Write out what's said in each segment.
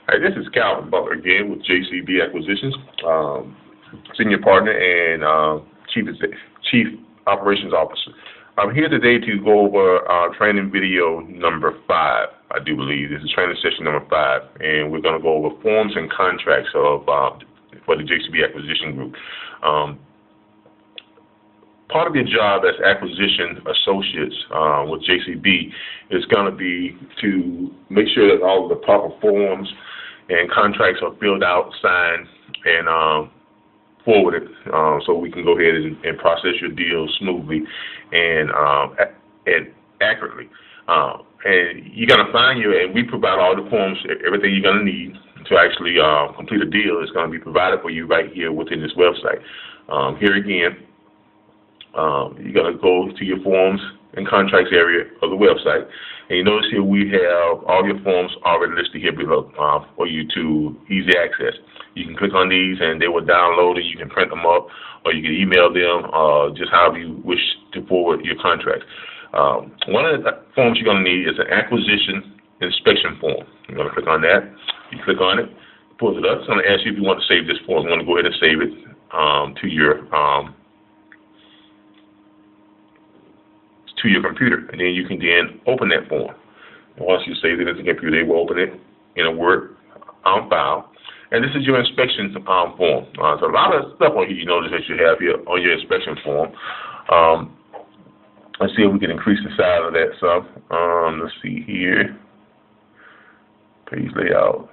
Hi, this is Calvin Butler again with JCB Acquisitions, Senior Partner and Chief Operations Officer. I'm here today to go over training video number 5, I do believe. This is training session number 5, and we're going to go over forms and contracts for the JCB Acquisition Group. Part of your job as acquisition associates with JCB is going to be to make sure that all of the proper forms and contracts are filled out, signed, and forwarded, so we can go ahead and process your deal smoothly and accurately. And you're going to find and we provide all the forms, everything you're going to need to actually complete a deal is going to be provided for you right here within this website. Here again, you're going to go to your forms and contracts area of the website, and you notice here we have all your forms already listed here below for you to easy access. You can click on these and they will download it. You can print them up, or you can email them, just however you wish to forward your contracts. One of the forms you're going to need is an acquisition inspection form. You're going to click on that. You click on it, pulls it up. It's going to ask you if you want to save this form. You want to go ahead and save it to your computer, and then you can then open that form. And once you save it at the computer, they will open it in a Word file. And this is your inspection form. So a lot of stuff on here you notice that you have here on your inspection form. Let's see if we can increase the size of that some. Let's see here. Page layout.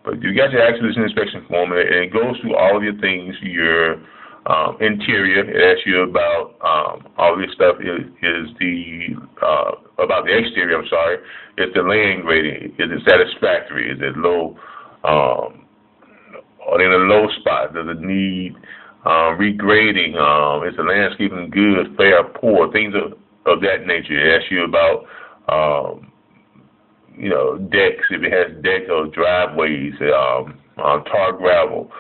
But you got your acquisition inspection form, and it goes through all of your things, your interior. It asks you about all of this stuff about the exterior. I'm sorry. Is the land grading? Is it satisfactory? Is it low? Are they in a low spot? Does it need regrading? Is the landscaping good, fair, poor? Things of that nature. It asks you about decks, if it has deck or driveways, tar gravel.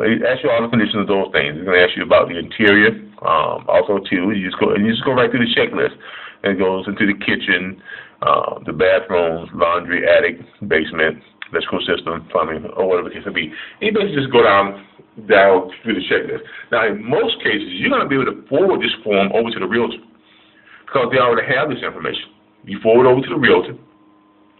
It asks you all the conditions of those things. It's going to ask you about the interior, also too. You just go right through the checklist. And it goes into the kitchen, the bathrooms, laundry, attic, basement, electrical system, plumbing, or whatever the case may be. And you basically just go down through the checklist. Now, in most cases, you're going to be able to forward this form over to the realtor because they already have this information. You forward over to the realtor.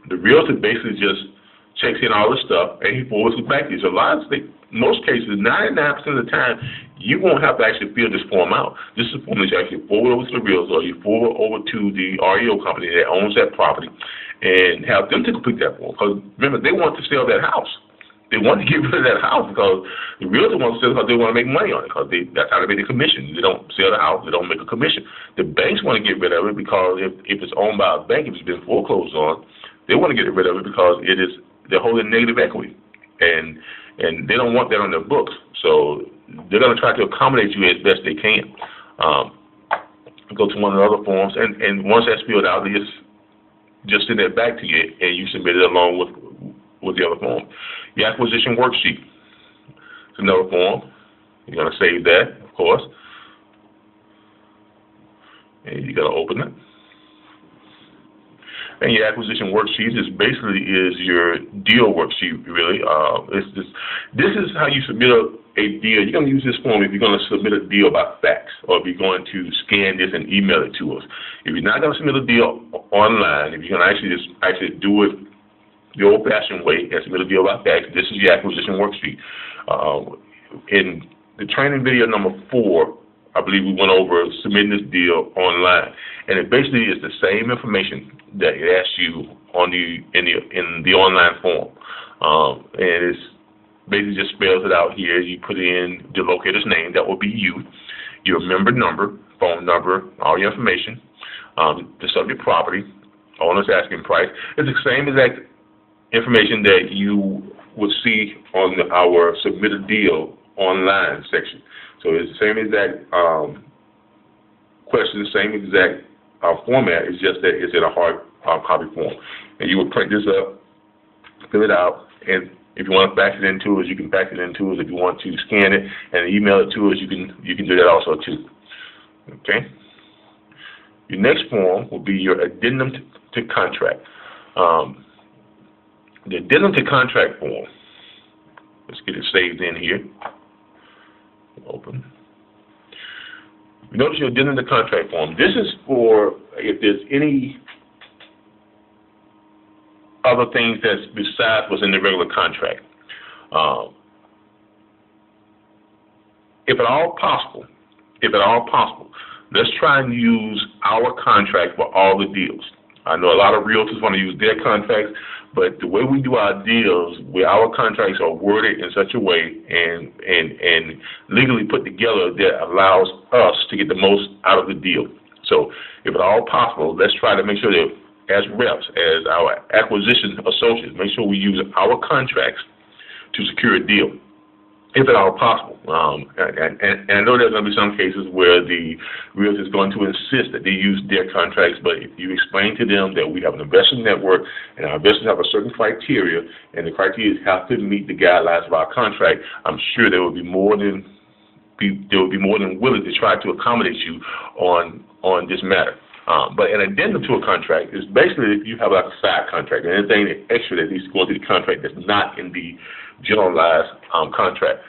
The realtor basically just checks in all the stuff, and he forwards it back to you. So most cases, 99% of the time, you won't have to actually fill this form out. This is a form that you actually forward over to the realtor, or you forward over to the REO company that owns that property, and have them to complete that form. Because remember, they want to sell that house. They want to get rid of that house because the realtor wants to sell it because they want to make money on it, because that's how they make a commission. They don't sell the house, they don't make a commission. The banks want to get rid of it because if it's owned by a bank, if it's been foreclosed on, they want to get rid of it because they're holding negative equity, and they don't want that on their books. So they're going to try to accommodate you as best they can. Go to one of the other forms, and once that's filled out, they just send that back to you, and you submit it along with the other form. Your acquisition worksheet. It's another form. You're going to save that, of course, and you got to open it. And your acquisition worksheet is your deal worksheet, really. This is how you submit a deal. You're going to use this form if you're going to submit a deal by fax, or if you're going to scan this and email it to us. If you're not going to submit a deal online, if you're going to actually do it the old-fashioned way and submit a deal by fax, this is your acquisition worksheet. In the training video number 4, I believe we went over submitting this deal online, and it basically is the same information that it asks you in the online form, and it's basically just spells it out here. You put in the locator's name, that will be you, your member number, phone number, all your information, the subject property, owner's asking price. It's the same exact information that you would see on our submitted deal online section. So it's the same exact question, same exact format. It's just that it's in a hard copy form. And you would print this up, fill it out, and if you want to fax it into us, you can fax it into us. If you want to scan it and email it to us, you can do that also too. Okay. Your next form will be your addendum to contract. The addendum to contract form, let's get it saved in here. Open. Notice your addendum to contract form. This is for if there's any other things that's besides what's in the regular contract. If at all possible, let's try and use our contract for all the deals. I know a lot of realtors want to use their contracts, but the way we do our deals, where our contracts are worded in such a way and legally put together that allows us to get the most out of the deal. So if at all possible, let's try to make sure that as reps, as our acquisition associates, make sure we use our contracts to secure a deal, if at all possible. And I know there's going to be some cases where the realtor is going to insist that they use their contracts, but if you explain to them that we have an investment network and our investors have a certain criteria, and the criteria have to meet the guidelines of our contract, I'm sure they will be more than willing to try to accommodate you on this matter. But an addendum to a contract is basically if you have like a side contract, and anything extra that needs to go into the contract that's not in the generalized contract.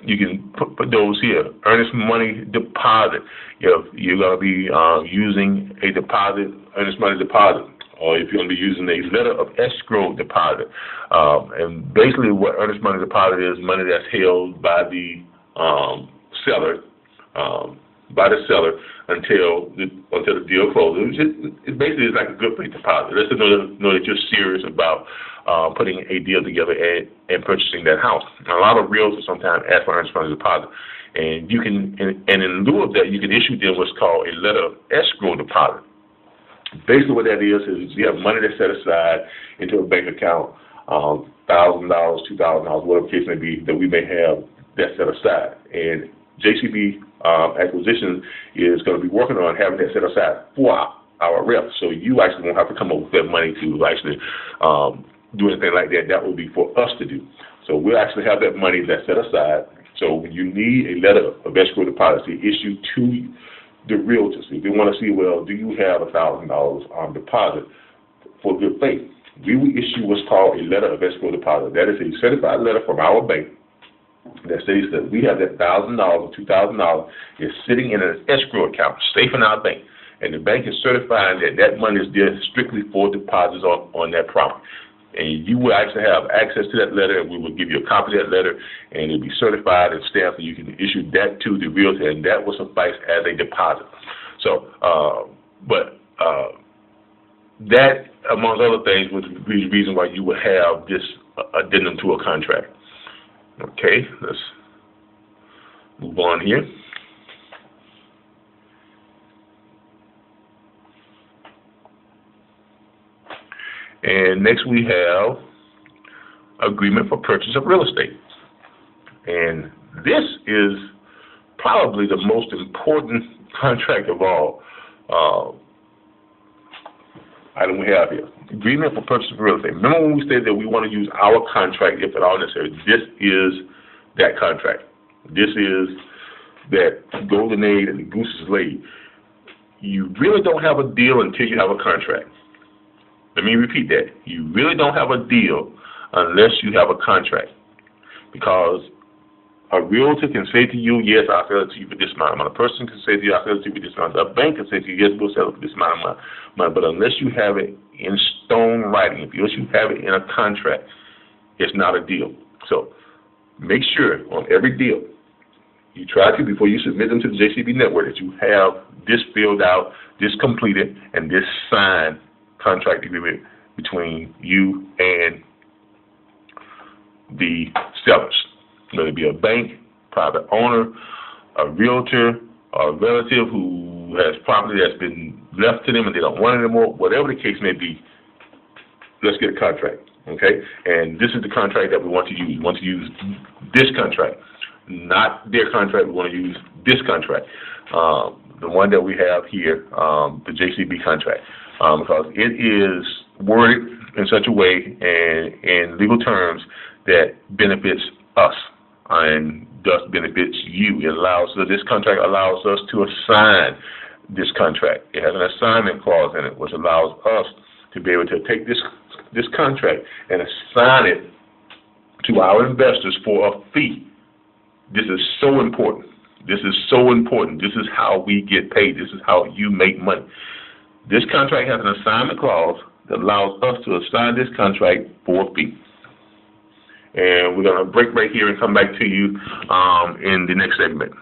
You can put those here. Earnest money deposit. If you're going to be using a deposit, earnest money deposit, or if you're going to be using a letter of escrow deposit. And basically what earnest money deposit is money that's held by the seller, until the deal closes. It basically is like a good faith deposit. Let's know that you're serious about putting a deal together and purchasing that house. Now, a lot of realtors sometimes ask for earnest money deposit, and you can, and in lieu of that, you can issue them what's called a letter of escrow deposit. Basically, what that is you have money that's set aside into a bank account, $1,000, $2,000, whatever the case may be, that we may have that's set aside, and JCB Acquisitions is going to be working on having that set aside for our reps. So you actually won't have to come up with that money to actually do anything like that. That will be for us to do. So we'll actually have that money that's set aside. So when you need a letter of escrow deposit issued to the realtors, if they want to see, well, do you have $1,000 on deposit for good faith? We will issue what's called a letter of escrow deposit. That is a certified letter from our bank that states that we have that $1,000 or $2,000 is sitting in an escrow account, safe in our bank, and the bank is certifying that that money is there strictly for deposits on that property. And you will actually have access to that letter, and we will give you a copy of that letter, and it'll be certified and stamped, and you can issue that to the realtor, and that will suffice as a deposit. So, that, amongst other things, would be the reason why you would have this addendum to a contract. Okay, let's move on here. And next we have agreement for purchase of real estate. And this is probably the most important contract of all item we have here. Agreement for purchase of real estate. Remember when we said that we want to use our contract if at all necessary? This is that contract. This is that golden egg and the goose is laid. You really don't have a deal until you have a contract. Let me repeat that. You really don't have a deal unless you have a contract. Because a realtor can say to you, yes, I'll sell it to you for this amount of money. A person can say to you, I'll sell it to you for this amount of money. A bank can say to you, yes, we'll sell it for this amount of money. But unless you have it in stone writing, unless you have it in a contract, it's not a deal. So make sure on every deal you try to, before you submit them to the JCB network, that you have this filled out, this completed, and this signed contract agreement between you and the sellers. Whether it be a bank, private owner, a realtor, a relative who has property that's been left to them and they don't want it anymore, whatever the case may be, let's get a contract, okay? And this is the contract that we want to use. We want to use this contract, not their contract. We want to use this contract, the one that we have here, the JCB contract, because it is worded in such a way and in legal terms that benefits us and thus benefits you. It allows, so this contract allows us to assign this contract. It has an assignment clause in it, which allows us to be able to take this contract and assign it to our investors for a fee. This is so important. This is so important. This is how we get paid. This is how you make money. This contract has an assignment clause that allows us to assign this contract for a fee. And we're going to break right here and come back to you in the next segment.